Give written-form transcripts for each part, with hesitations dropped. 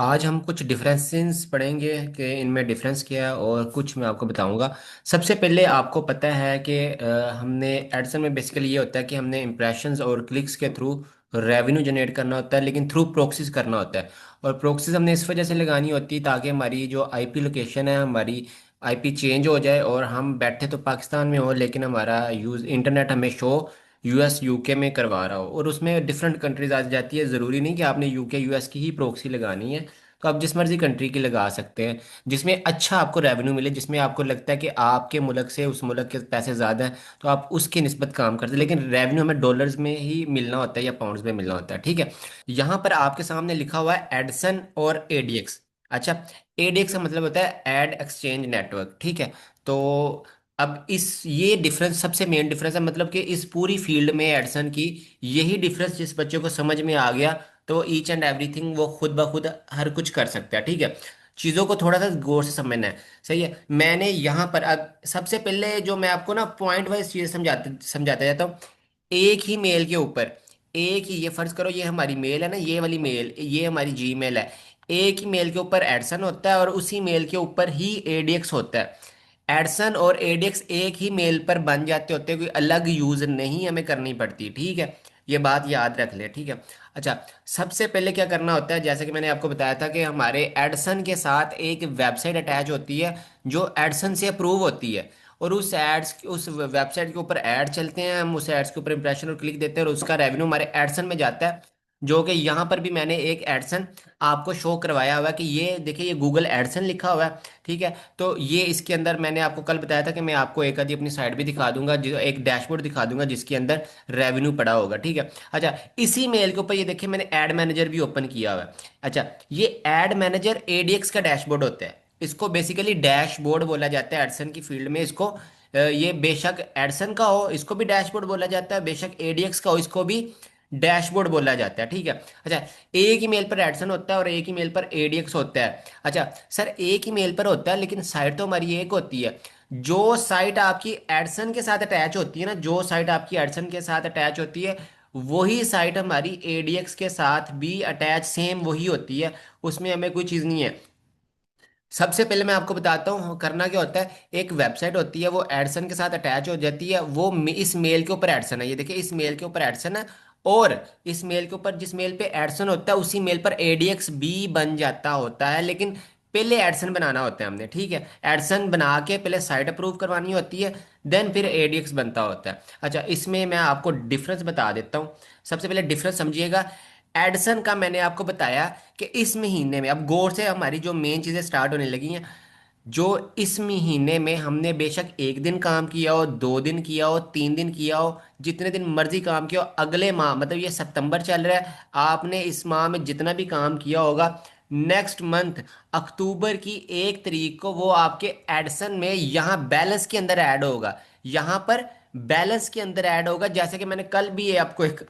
आज हम कुछ डिफरेंसेस पढ़ेंगे कि इनमें डिफरेंस क्या है और कुछ मैं आपको बताऊंगा। सबसे पहले आपको पता है कि हमने एडसन में बेसिकली ये होता है कि हमने इंप्रेशंस और क्लिक्स के थ्रू रेवेन्यू जनरेट करना होता है, लेकिन थ्रू प्रोक्सीज करना होता है। और प्रोक्सीज हमने इस वजह से लगानी होती है ताकि हमारी जो आईपी लोकेशन है, हमारी आईपी चेंज हो जाए और हम बैठे तो पाकिस्तान में हो लेकिन हमारा यूज़ इंटरनेट हमें शो यूएस यूके में करवा रहा हो। और उसमें डिफरेंट कंट्रीज आ जाती है, ज़रूरी नहीं कि आपने यूके यूएस की ही प्रोक्सी लगानी है। तो आप जिस मर्जी कंट्री की लगा सकते हैं जिसमें अच्छा आपको रेवेन्यू मिले, जिसमें आपको लगता है कि आपके मुल्क से उस मुल्क के पैसे ज़्यादा हैं, तो आप उसकी निस्बत काम करते हैं। लेकिन रेवेन्यू हमें डॉलर्स में ही मिलना होता है या पाउंड्स में मिलना होता है, ठीक है। यहाँ पर आपके सामने लिखा हुआ है एडसन और एडीएक्स। अच्छा, एडीएक्स का मतलब होता है एड एक्सचेंज नेटवर्क, ठीक है। तो अब इस ये डिफरेंस सबसे मेन डिफरेंस है, मतलब कि इस पूरी फील्ड में एडसन की यही डिफरेंस जिस बच्चे को समझ में आ गया तो ईच एंड एवरीथिंग वो खुद ब खुद हर कुछ कर सकता है, ठीक है। चीज़ों को थोड़ा सा गौर से समझना है, सही है। मैंने यहाँ पर अब सबसे पहले जो मैं आपको ना पॉइंट वाइज चीज़ें समझाते समझाता जाता हूँ। एक ही मेल के ऊपर, एक ही, ये फर्ज करो ये हमारी मेल है ना, ये वाली मेल ये हमारी जी मेल है। एक ही मेल के ऊपर एडसन होता है और उसी मेल के ऊपर ही एडीएक्स होता है। एडसन और एडीएक्स एक ही मेल पर बन जाते होते हैं, कोई अलग यूज नहीं हमें करनी पड़ती, ठीक है। ये बात याद रख ले, ठीक है। अच्छा, सबसे पहले क्या करना होता है, जैसे कि मैंने आपको बताया था कि हमारे एडसन के साथ एक वेबसाइट अटैच होती है जो एडसन से अप्रूव होती है। और उस वेबसाइट के ऊपर ऐड चलते हैं, हम उस एड्स के ऊपर इंप्रेशन और क्लिक देते हैं और उसका रेवेन्यू हमारे एडसन में जाता है। जो कि यहाँ पर भी मैंने एक एडसन आपको शो करवाया हुआ है कि ये देखिए ये गूगल एडसन लिखा हुआ है, ठीक है। तो ये इसके अंदर मैंने आपको कल बताया था कि मैं आपको एक आधी अपनी साइट भी दिखा दूंगा, जो एक डैशबोर्ड दिखा दूंगा जिसके अंदर रेवेन्यू पड़ा होगा, ठीक है। अच्छा, इसी मेल के ऊपर ये देखिए मैंने एड मैनेजर भी ओपन किया हुआ है। अच्छा, ये एड मैनेजर एडीएक्स का डैशबोर्ड होता है। इसको बेसिकली डैशबोर्ड बोला जाता है एडसन की फील्ड में। इसको ये बेशक एडसन का हो इसको भी डैशबोर्ड बोला जाता है, बेशक एडीएक्स का हो इसको भी डैशबोर्ड बोला जाता है, ठीक है। अच्छा, एक ही मेल पर एडसन होता है और एक ही मेल पर एडीएक्स होता है। अच्छा सर, एक ही मेल पर होता है लेकिन साइट तो हमारी एक होती है। जो साइट आपकी एडसन के साथ अटैच होती है ना, जो साइट आपकी एडसन के साथ अटैच होती है वही साइट हमारी एडीएक्स के साथ भी अटैच सेम वही होती है। उसमें हमें कोई चीज़ नहीं है। सबसे पहले मैं आपको बताता हूँ करना क्या होता है। एक वेबसाइट होती है वो एडसन के साथ अटैच हो जाती है, वो इस मेल के ऊपर एडसन है, ये देखिए इस मेल के ऊपर एडसन है। और इस मेल के ऊपर जिस मेल पे एडसन होता है उसी मेल पर एडीएक्स भी बन जाता होता है, लेकिन पहले एडसन बनाना होता है हमने, ठीक है। एडसन बना के पहले साइट अप्रूव करवानी होती है, देन फिर एडीएक्स बनता होता है। अच्छा, इसमें मैं आपको डिफरेंस बता देता हूँ। सबसे पहले डिफरेंस समझिएगा। एडसन का मैंने आपको बताया कि इस महीने में, अब गौर से हमारी जो मेन चीज़ें स्टार्ट होने लगी हैं। जो इस महीने में हमने बेशक एक दिन काम किया हो, 2 दिन किया हो, 3 दिन किया हो, जितने दिन मर्जी काम किया हो, अगले माह मतलब ये सितंबर चल रहा है, आपने इस माह में जितना भी काम किया होगा, नेक्स्ट मंथ अक्टूबर की 1 तारीख को वो आपके एडसन में यहाँ बैलेंस के अंदर ऐड होगा। यहाँ पर बैलेंस के अंदर ऐड होगा। जैसे कि मैंने कल भी ये आपको एक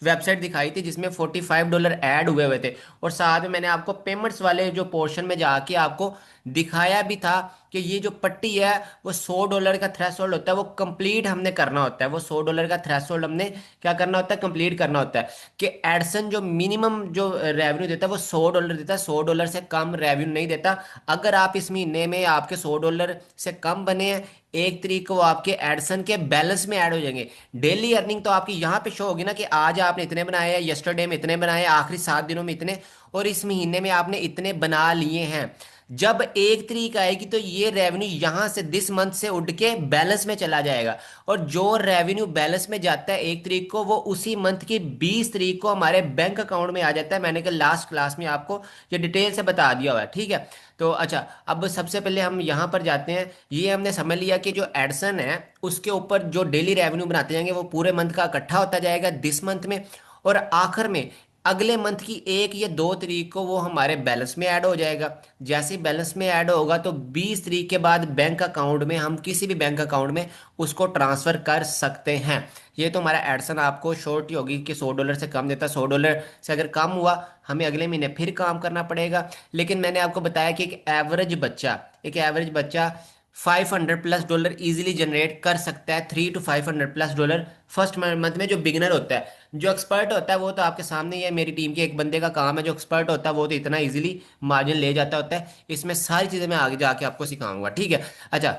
वेबसाइट दिखाई थी जिसमें $45 ऐड हुए हुए थे। और साथ में मैंने आपको पेमेंट्स वाले जो पोर्शन में जाके आपको दिखाया भी था कि ये जो पट्टी है वो $100 का थ्रेशोल्ड होता है, वो कंप्लीट हमने करना होता है। वो $100 का थ्रेशोल्ड हमने क्या करना होता है, कंप्लीट करना होता है। कि एडसन जो मिनिमम जो रेवेन्यू देता है वो $100 देता है, $100 से कम रेवेन्यू नहीं देता। अगर आप इस महीने में आपके $100 से कम बने हैं, 1 तारीख को वो आपके एडसन के बैलेंस में ऐड हो जाएंगे। डेली अर्निंग तो आपकी यहाँ पे शो होगी ना कि आज आपने इतने बनाए हैं, यस्टरडे में इतने बनाए, आखिरी 7 दिनों में इतने, और इस महीने में आपने इतने बना लिए हैं। जब 1 तारीख आएगी तो ये रेवेन्यू यहाँ से दिस मंथ से उठ के बैलेंस में चला जाएगा। और जो रेवेन्यू बैलेंस में जाता है 1 तारीख को, वो उसी मंथ की 20 तारीख को हमारे बैंक अकाउंट में आ जाता है। मैंने कल लास्ट क्लास में आपको ये डिटेल से बता दिया हुआ है, ठीक है। तो अच्छा, अब सबसे पहले हम यहाँ पर जाते हैं। ये हमने समझ लिया कि जो एडसन है उसके ऊपर जो डेली रेवेन्यू बनाते जाएंगे वो पूरे मंथ का इकट्ठा होता जाएगा दिस मंथ में। और आखिर में अगले मंथ की 1 या 2 तारीख को वो हमारे बैलेंस में ऐड हो जाएगा। जैसे ही बैलेंस में ऐड होगा तो 20 तारीख के बाद बैंक अकाउंट में, हम किसी भी बैंक अकाउंट में उसको ट्रांसफर कर सकते हैं। ये तो हमारा एडसन आपको शॉर्ट ही होगी कि $100 से कम देता है। $100 से अगर कम हुआ हमें अगले महीने फिर काम करना पड़ेगा। लेकिन मैंने आपको बताया कि एक एवरेज बच्चा $500+ इजीली जनरेट कर सकता है, $300 to $500 फर्स्ट मंथ में। जो बिगिनर होता है, जो एक्सपर्ट होता है वो तो आपके सामने ही है, मेरी टीम के एक बंदे का काम है। जो एक्सपर्ट होता है वो तो इतना इजीली मार्जिन ले जाता होता है। इसमें सारी चीज़ें मैं आगे जाके आपको सिखाऊंगा, ठीक है। अच्छा,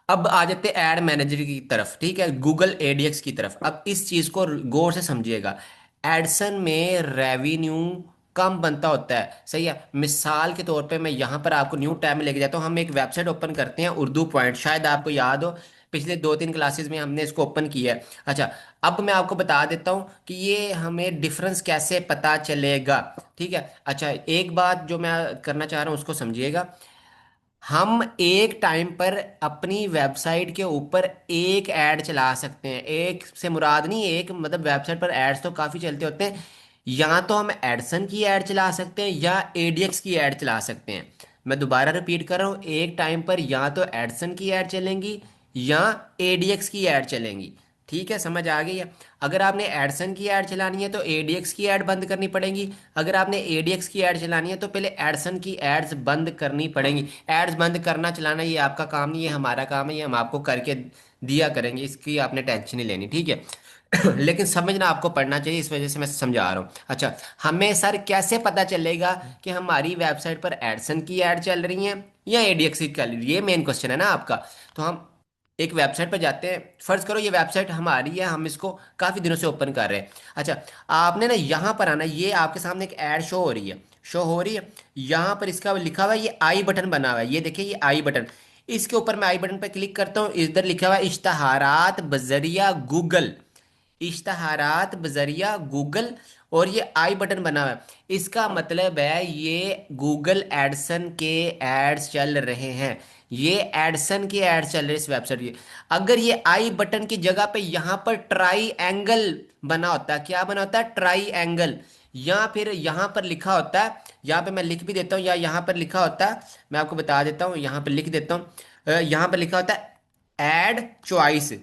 अब आ जाते हैं एड मैनेजर की तरफ, ठीक है, गूगल एडीएक्स की तरफ। अब इस चीज को गौर से समझिएगा। एडसन में रेवेन्यू कम बनता होता है, सही है। मिसाल के तौर पे मैं यहाँ पर आपको न्यू टैब में लेके जाता हूँ। हम एक वेबसाइट ओपन करते हैं, उर्दू पॉइंट, शायद आपको याद हो, पिछले 2-3 क्लासेस में हमने इसको ओपन किया है। अच्छा, अब मैं आपको बता देता हूँ कि ये हमें डिफरेंस कैसे पता चलेगा, ठीक है। अच्छा, एक बात जो मैं करना चाह रहा हूँ उसको समझिएगा। हम एक टाइम पर अपनी वेबसाइट के ऊपर एक ऐड चला सकते हैं। एक से मुराद नहीं, एक मतलब वेबसाइट पर एड्स तो काफ़ी चलते होते हैं। या तो हम एडसन की ऐड चला सकते हैं या एडीएक्स की ऐड चला सकते हैं। मैं दोबारा रिपीट कर रहा हूँ, एक टाइम पर या तो एडसन की ऐड चलेंगी या एडीएक्स की ऐड चलेंगी, ठीक है, समझ आ गई है। अगर आपने एडसन की ऐड चलानी है तो एडीएक्स की ऐड बंद करनी पड़ेगी। अगर आपने एडीएक्स की ऐड चलानी है तो पहले एडसन की एड्स बंद करनी पड़ेंगी। एड्स बंद करना चलाना ये आपका काम नहीं, ये हमारा काम है, ये हम आपको करके दिया करेंगे, इसकी आपने टेंशन नहीं लेनी, ठीक है। लेकिन समझना आपको पड़ना चाहिए, इस वजह से मैं समझा रहा हूँ। अच्छा, हमें सर कैसे पता चलेगा कि हमारी वेबसाइट पर एडसन की ऐड चल रही है या एडीएक्स की चल रही है? ये मेन क्वेश्चन है ना आपका। तो हम एक वेबसाइट पर जाते हैं, फर्ज करो ये वेबसाइट हमारी है, हम इसको काफ़ी दिनों से ओपन कर रहे हैं। अच्छा, आपने ना यहाँ पर आना, ये आपके सामने एक ऐड शो हो रही है, शो हो रही है। यहाँ पर इसका लिखा हुआ है, ये आई बटन बना हुआ है, ये देखिए, ये आई बटन। इसके ऊपर मैं आई बटन पर क्लिक करता हूँ, इधर लिखा हुआ है इश्तहारात बजरिया गूगल, इश्तहारात बजरिया गूगल। और ये आई बटन बना हुआ है, इसका मतलब है ये गूगल एडसन के एड्स चल रहे हैं। ये एडसन के एड्स चल रहे हैं इस वेबसाइट के। अगर ये आई बटन की जगह पे यहाँ पर ट्राई एंगल बना होता है, क्या बना होता है, ट्राई एंगल, या फिर यहाँ पर लिखा होता है, यहाँ पे मैं लिख भी देता हूँ, या यहाँ पर लिखा होता है, मैं आपको बता देता हूँ, यहाँ पर लिख देता हूँ। यहाँ पर लिखा होता है एड चॉइस,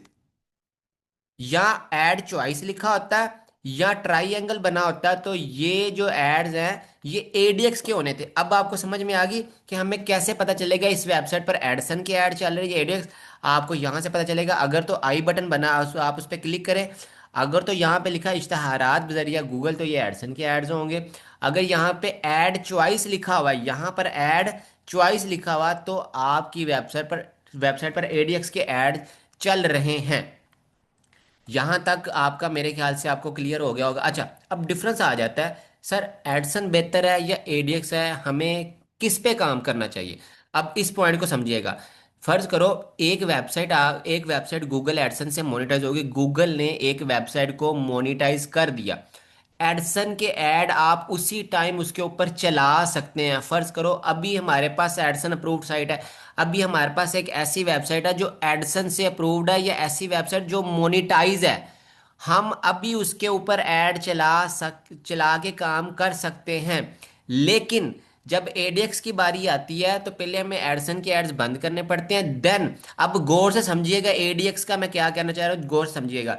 या एड चॉइस लिखा होता है, या ट्राइएंगल बना होता है, तो ये जो एड्स हैं ये एडीएक्स के होने थे। अब आपको समझ में आ गई कि हमें कैसे पता चलेगा इस वेबसाइट पर एडसन की ऐड चल रही है एडीएक्स। आपको यहाँ से पता चलेगा, अगर तो आई बटन बना आप उस पर क्लिक करें, अगर तो यहाँ पे लिखा है इश्तहारात बजरिया गूगल तो ये एडसन के एड्स होंगे। अगर यहाँ पे ऐड चॉइस लिखा हुआ है, यहाँ पर ऐड चॉइस लिखा हुआ, तो आपकी वेबसाइट पर एडीएक्स के ऐड चल रहे हैं। यहाँ तक आपका मेरे ख्याल से आपको क्लियर हो गया होगा। अच्छा, अब डिफरेंस आ जाता है, सर एडसन बेहतर है या एडीएक्स है, हमें किस पे काम करना चाहिए? अब इस पॉइंट को समझिएगा। फर्ज करो एक वेबसाइट गूगल एडसन से मोनेटाइज होगी, गूगल ने एक वेबसाइट को मोनेटाइज कर दिया। एडसन के ऐड आप उसी टाइम उसके ऊपर चला सकते हैं। फर्ज करो अभी हमारे पास एडसन अप्रूव्ड साइट है, अभी हमारे पास एक ऐसी वेबसाइट है जो एडसन से अप्रूव्ड है, या ऐसी वेबसाइट जो मोनेटाइज है, हम अभी उसके ऊपर ऐड चला के काम कर सकते हैं। लेकिन जब एडीएक्स की बारी आती है तो पहले हमें एडसन के एड्स बंद करने पड़ते हैं, देन, अब गौर से समझिएगा एडीएक्स का मैं क्या कहना चाह रहा हूँ, गौर से समझिएगा।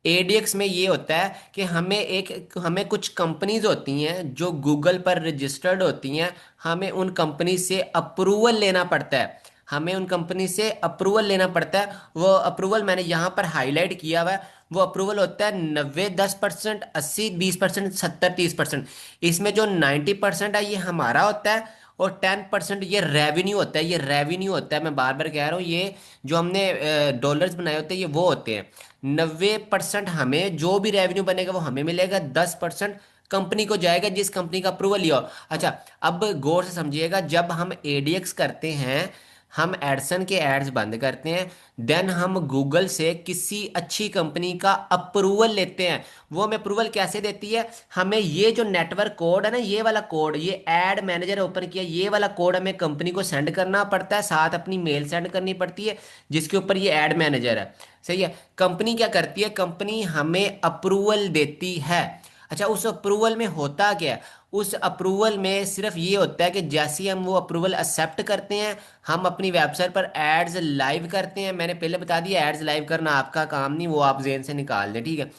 एडीएक्स में ये होता है कि हमें कुछ कंपनीज होती हैं जो गूगल पर रजिस्टर्ड होती हैं, हमें उन कंपनी से अप्रूवल लेना पड़ता है, हमें उन कंपनी से अप्रूवल लेना पड़ता है। वो अप्रूवल मैंने यहाँ पर हाईलाइट किया हुआ है। वो अप्रूवल होता है 90-10%, 80-20%, 70-30%। इसमें जो 90% है ये हमारा होता है, और 10% ये रेवेन्यू होता है, ये रेवेन्यू होता है, मैं बार बार कह रहा हूँ, ये जो हमने डॉलर्स बनाए होते हैं ये वो होते हैं। 90% हमें जो भी रेवेन्यू बनेगा वो हमें मिलेगा, 10% कंपनी को जाएगा जिस कंपनी का अप्रूवल लिया हो। अच्छा, अब गौर से समझिएगा, जब हम एडीएक्स करते हैं, हम एडसन के एड्स बंद करते हैं, देन हम गूगल से किसी अच्छी कंपनी का अप्रूवल लेते हैं। वो हमें अप्रूवल कैसे देती है, हमें ये जो नेटवर्क कोड है ना, ये वाला कोड, ये एड मैनेजर ओपन किया, ये वाला कोड हमें कंपनी को सेंड करना पड़ता है, साथ अपनी मेल सेंड करनी पड़ती है जिसके ऊपर ये एड मैनेजर है, सही है। कंपनी क्या करती है, कंपनी हमें अप्रूवल देती है। अच्छा, उस अप्रूवल में होता क्या है, उस अप्रूवल में सिर्फ ये होता है कि जैसे ही हम वो अप्रूवल एक्सेप्ट करते हैं, हम अपनी वेबसाइट पर एड्स लाइव करते हैं। मैंने पहले बता दिया एड्स लाइव करना आपका काम नहीं, वो आप जेन से निकाल दें, ठीक है।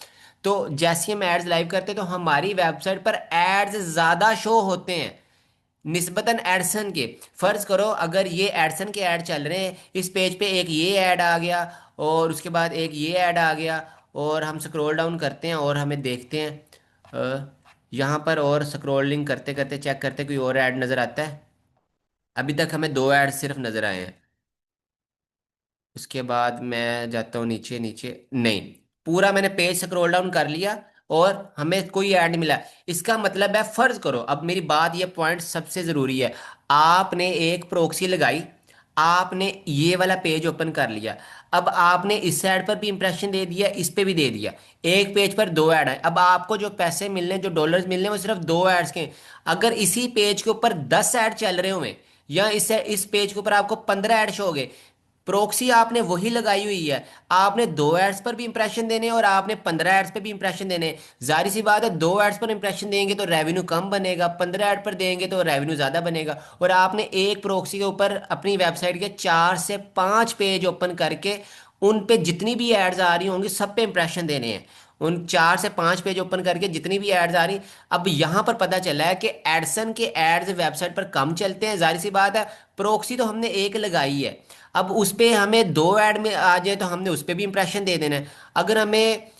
तो जैसे ही हम एड्स लाइव करते हैं तो हमारी वेबसाइट पर एड्स ज़्यादा शो होते हैं। निस्बतन एडसन के। फर्ज करो अगर ये एडसन के ऐड चल रहे हैं, इस पेज पे एक ये ऐड आ गया और उसके बाद एक ये ऐड आ गया, और हम स्क्रॉल डाउन करते हैं और हमें देखते हैं यहाँ पर, और स्क्रॉलिंग करते करते चेक करते कोई और ऐड नज़र आता है। अभी तक हमें दो ऐड सिर्फ नज़र आए हैं। उसके बाद मैं जाता हूँ नीचे नीचे, नहीं, पूरा मैंने पेज स्क्रॉल डाउन कर लिया और हमें कोई ऐड नहीं मिला। इसका मतलब है, फर्ज करो, अब मेरी बात, ये पॉइंट सबसे ज़रूरी है, आपने एक प्रोक्सी लगाई, आपने ये वाला पेज ओपन कर लिया, अब आपने इस ऐड पर भी इंप्रेशन दे दिया, इस पे भी दे दिया, एक पेज पर दो ऐड है। अब आपको जो पैसे मिलने, जो डॉलर्स मिलने, वो सिर्फ दो एड्स के हैं। अगर इसी पेज के ऊपर 10 ऐड चल रहे हुए, या इस पेज के ऊपर आपको 15 ऐड शो हो गए, प्रोक्सी आपने वही लगाई हुई है, आपने दो एड्स पर भी इंप्रेशन देने हैं और आपने 15 एड्स पे भी इंप्रेशन देने हैं। जाहिर सी बात है, दो एड्स पर इंप्रेशन देंगे तो रेवेन्यू कम बनेगा, 15 एड पर देंगे तो रेवेन्यू ज़्यादा बनेगा। और आपने एक प्रोक्सी के ऊपर अपनी वेबसाइट के 4 से 5 पेज ओपन करके उन पे जितनी भी एड्स आ रही होंगी सब पे इंप्रेशन देने हैं। उन 4 से 5 पेज ओपन करके जितनी भी एड्स आ रही, अब यहाँ पर पता चला है कि एडसन के एड्स वेबसाइट पर कम चलते हैं, जाहिर सी बात है, प्रोक्सी तो हमने एक लगाई है। अब उस पे हमें दो ऐड में आ जाए तो हमने उस पे भी इंप्रेशन दे देना है। अगर हमें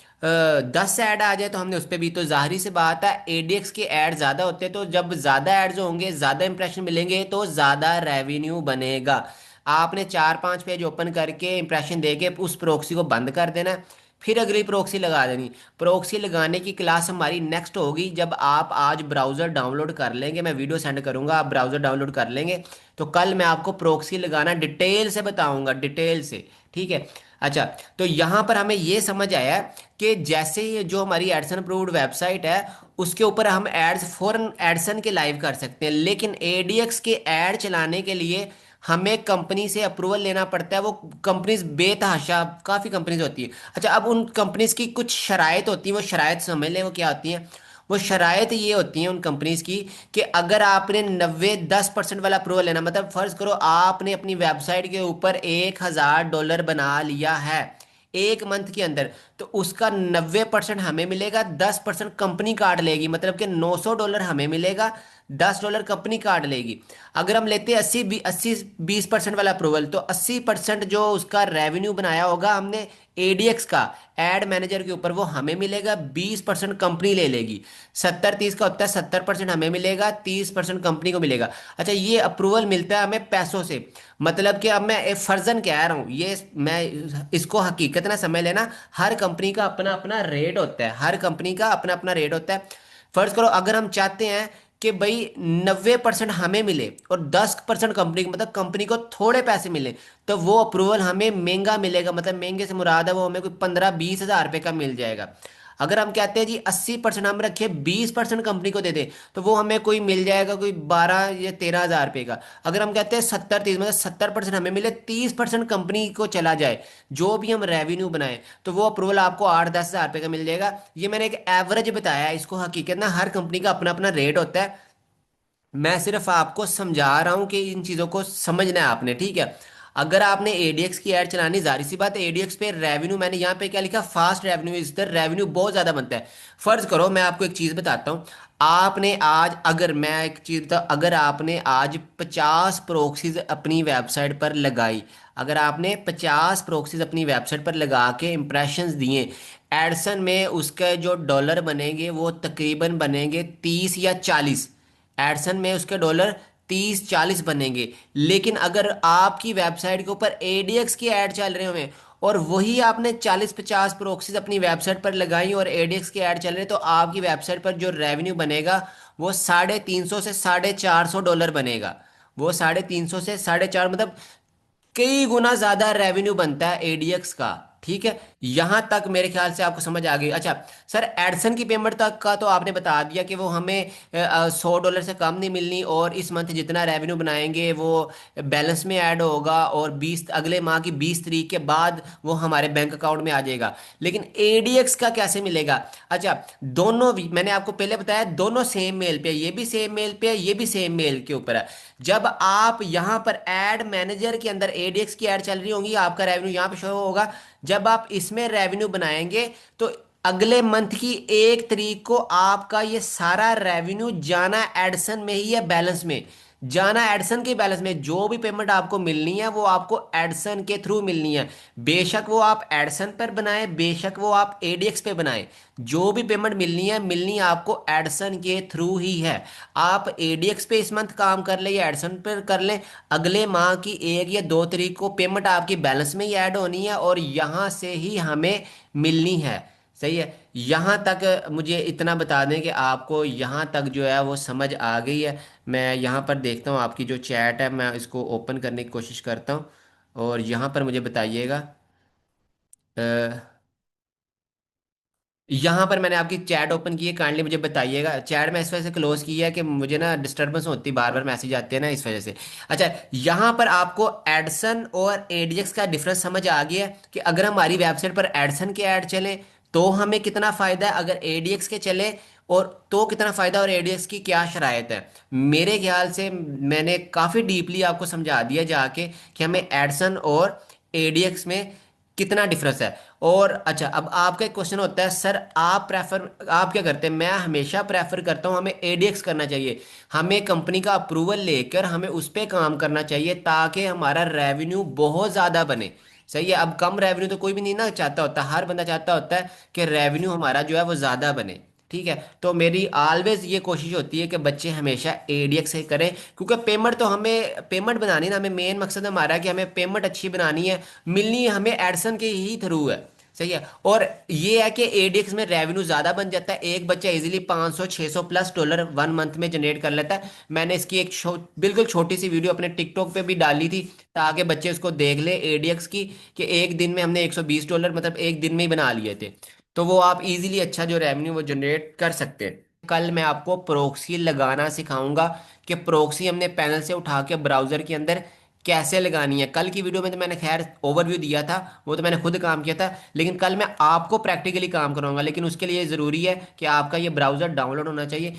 10 ऐड आ जाए तो हमने उस पे भी, तो जाहिर सी बात है एडीएक्स के ऐड ज़्यादा होते हैं, तो जब ज़्यादा एड्स होंगे, ज़्यादा इंप्रेशन मिलेंगे, तो ज़्यादा रेवेन्यू बनेगा। आपने 4 5 पेज ओपन करके इंप्रेशन दे के उस प्रोक्सी को बंद कर देना है, फिर अगली प्रोक्सी लगा देनी। प्रोक्सी लगाने की क्लास हमारी नेक्स्ट होगी जब आप आज ब्राउज़र डाउनलोड कर लेंगे, मैं वीडियो सेंड करूंगा, आप ब्राउज़र डाउनलोड कर लेंगे, तो कल मैं आपको प्रोक्सी लगाना डिटेल से बताऊंगा, डिटेल से। ठीक है। अच्छा, तो यहाँ पर हमें ये समझ आया कि जैसे ही जो हमारी एडसन अप्रूव्ड वेबसाइट है, उसके ऊपर हम एड्स फॉरन एडसन के लाइव कर सकते हैं, लेकिन एडीएक्स के ऐड चलाने के लिए हमें कंपनी से अप्रूवल लेना पड़ता है। वो कंपनीज बेतहाशा काफ़ी कंपनीज होती है। अच्छा, अब उन कंपनीज की कुछ शराइत होती हैं, वो शराइत समझ लें वो क्या होती हैं। वो शराइत ये होती हैं उन कंपनीज की कि अगर आपने 90 10% वाला अप्रूवल लेना, मतलब फ़र्ज़ करो आपने अपनी वेबसाइट के ऊपर $1000 बना लिया है एक मंथ के अंदर, तो उसका 90% हमें मिलेगा, 10% कंपनी काट लेगी, मतलब कि $900 हमें मिलेगा, $10 कंपनी काट लेगी। अगर हम लेते हैं 80 20% वाला अप्रूवल, तो 80% जो उसका रेवेन्यू बनाया होगा हमने एडीएक्स का एड मैनेजर के ऊपर, वो हमें मिलेगा, 20% कंपनी ले लेगी। 70 30 का होता है, 70% हमें मिलेगा, 30% कंपनी को मिलेगा। अच्छा, ये अप्रूवल मिलता है हमें पैसों से, मतलब कि अब मैं एक फर्जन कह रहा हूँ, ये मैं इसको हकीकत ना समझ लेना, हर कंपनी का अपना अपना रेट होता है, हर कंपनी का अपना अपना रेट होता है। फर्ज करो अगर हम चाहते हैं कि भाई 90% हमें मिले और 10% कंपनी को, मतलब कंपनी को थोड़े पैसे मिले, तो वो अप्रूवल हमें महंगा मिलेगा, मतलब महंगे से मुराद है वो हमें कोई 15 20 हज़ार रुपये का मिल जाएगा। अगर हम कहते हैं जी 80% हम रखे, 20% कंपनी को दे दें, तो वो हमें कोई मिल जाएगा कोई 12 या 13 हज़ार रुपये का। अगर हम कहते हैं 70 30, मतलब 70% हमें मिले, 30% कंपनी को चला जाए, जो भी हम रेवेन्यू बनाए, तो वो अप्रूवल आपको 8 10 हज़ार रुपये का मिल जाएगा। ये मैंने एक एवरेज बताया है, इसको हकीकत ना हर कंपनी का अपना अपना रेट होता है। मैं सिर्फ आपको समझा रहा हूँ कि इन चीज़ों को समझना है आपने, ठीक है। अगर आपने एडीएक्स की ऐड चलानी, जाहिर सी बात है एडीएक्स पे रेवेन्यू, मैंने यहाँ पे क्या लिखा, fast revenue is the revenue, बहुत ज़्यादा बनता है। फर्ज करो मैं आपको एक चीज़ बताता हूँ, आपने आज, अगर मैं एक चीज़ बता, अगर आपने आज 50 प्रोक्सीज अपनी वेबसाइट पर लगाई, अगर आपने 50 प्रोक्सीज अपनी वेबसाइट पर लगा के इंप्रेशंस दिए, एडसन में उसके जो डॉलर बनेंगे वो तकरीबन बनेंगे 30 या 40, एडसन में उसके डॉलर 30 40 बनेंगे। लेकिन अगर आपकी वेबसाइट के ऊपर एडीएक्स की ऐड चल रहे हुए और वही आपने 40 50 प्रोक्सीज अपनी वेबसाइट पर लगाई और एडीएक्स की ऐड चल रहे, तो आपकी वेबसाइट पर जो रेवेन्यू बनेगा वो 350 से $450 बनेगा। वो 350 से 450, मतलब कई गुना ज्यादा रेवेन्यू बनता है एडीएक्स का। ठीक है, यहां तक मेरे ख्याल से आपको समझ आ गई। अच्छा सर, एडसन की पेमेंट तक का तो आपने बता दिया कि वो हमें $100 से कम नहीं मिलनी, और इस मंथ जितना रेवेन्यू बनाएंगे वो बैलेंस में ऐड होगा, और 20 अगले माह की 20 तारीख के बाद वो हमारे बैंक अकाउंट में आ जाएगा। लेकिन एडीएक्स का कैसे मिलेगा? अच्छा, दोनों भी मैंने आपको पहले बताया, दोनों सेम मेल पे है, ये भी सेम मेल पे है, ये भी सेम मेल के ऊपर है। जब आप यहां पर एड मैनेजर के अंदर एडीएक्स की ऐड चल रही होंगी, आपका रेवेन्यू यहां पे शो होगा। जब आप इसमें रेवेन्यू बनाएंगे तो अगले मंथ की 1 तारीख को आपका ये सारा रेवेन्यू जाना एडसन में ही है, बैलेंस में जाना, एडसन के बैलेंस में। जो भी पेमेंट आपको मिलनी है वो आपको एडसन के थ्रू मिलनी है। बेशक वो आप एडसन पर बनाए, बेशक वो आप एडीएक्स पे बनाए, जो भी पेमेंट मिलनी है, मिलनी आपको एडसन के थ्रू ही है। आप एडीएक्स पे इस मंथ काम कर ले या एडसन पर कर ले, अगले माह की 1 या 2 तारीख को पेमेंट आपकी बैलेंस में ही ऐड होनी है और यहाँ से ही हमें मिलनी है। सही है। यहाँ तक मुझे इतना बता दें कि आपको यहाँ तक जो है वो समझ आ गई है। मैं यहाँ पर देखता हूँ आपकी जो चैट है, मैं इसको ओपन करने की कोशिश करता हूँ और यहाँ पर मुझे बताइएगा। यहाँ पर मैंने आपकी चैट ओपन की है, काइंडली मुझे बताइएगा। चैट में इस वजह से क्लोज की है कि मुझे ना डिस्टरबेंस होती है, बार बार मैसेज आते हैं ना, इस वजह से। अच्छा, यहाँ पर आपको एडसन और एडीएक्स का डिफरेंस समझ आ गया है कि अगर हमारी वेबसाइट पर एडसन के ऐड चले तो हमें कितना फ़ायदा है, अगर एडीएक्स के चले और तो कितना फ़ायदा, और एडीएक्स की क्या शराइत है। मेरे ख्याल से मैंने काफ़ी डीपली आपको समझा दिया जाके कि हमें एडसन और एडीएक्स में कितना डिफरेंस है। और अच्छा, अब आपका एक क्वेश्चन होता है, सर आप क्या करते हैं? मैं हमेशा प्रेफर करता हूं हमें एडीएक्स करना चाहिए। हमें कंपनी का अप्रूवल लेकर हमें उस पर काम करना चाहिए ताकि हमारा रेवेन्यू बहुत ज़्यादा बने। सही है। अब कम रेवेन्यू तो कोई भी नहीं ना चाहता होता, हर बंदा चाहता होता है कि रेवेन्यू हमारा जो है वो ज़्यादा बने। ठीक है। तो मेरी ऑलवेज ये कोशिश होती है कि बच्चे हमेशा एडीएक्स से करें, क्योंकि पेमेंट तो हमें पेमेंट बनानी ना, हमें मेन मकसद हमारा है कि हमें पेमेंट अच्छी बनानी है, मिलनी है हमें एडसन के ही थ्रू है। सही है। और ये है कि एडीएक्स में रेवेन्यू ज्यादा बन जाता है, एक बच्चा इजीली 500 600 प्लस डॉलर 1 मंथ में जनरेट कर लेता है। मैंने इसकी एक बिल्कुल छोटी सी वीडियो अपने टिकटॉक पे भी डाली थी ताकि बच्चे उसको देख ले एडीएक्स की, कि एक दिन में हमने $120 मतलब एक दिन में ही बना लिए थे। तो वो आप इजीली अच्छा जो रेवेन्यू वो जनरेट कर सकते हैं। कल मैं आपको प्रोक्सी लगाना सिखाऊंगा कि प्रोक्सी हमने पैनल से उठा के ब्राउजर के अंदर कैसे लगानी है। कल की वीडियो में तो मैंने खैर ओवरव्यू दिया था, वो तो मैंने खुद काम किया था, लेकिन कल मैं आपको प्रैक्टिकली काम कराऊंगा। लेकिन उसके लिए ज़रूरी है कि आपका ये ब्राउज़र डाउनलोड होना चाहिए।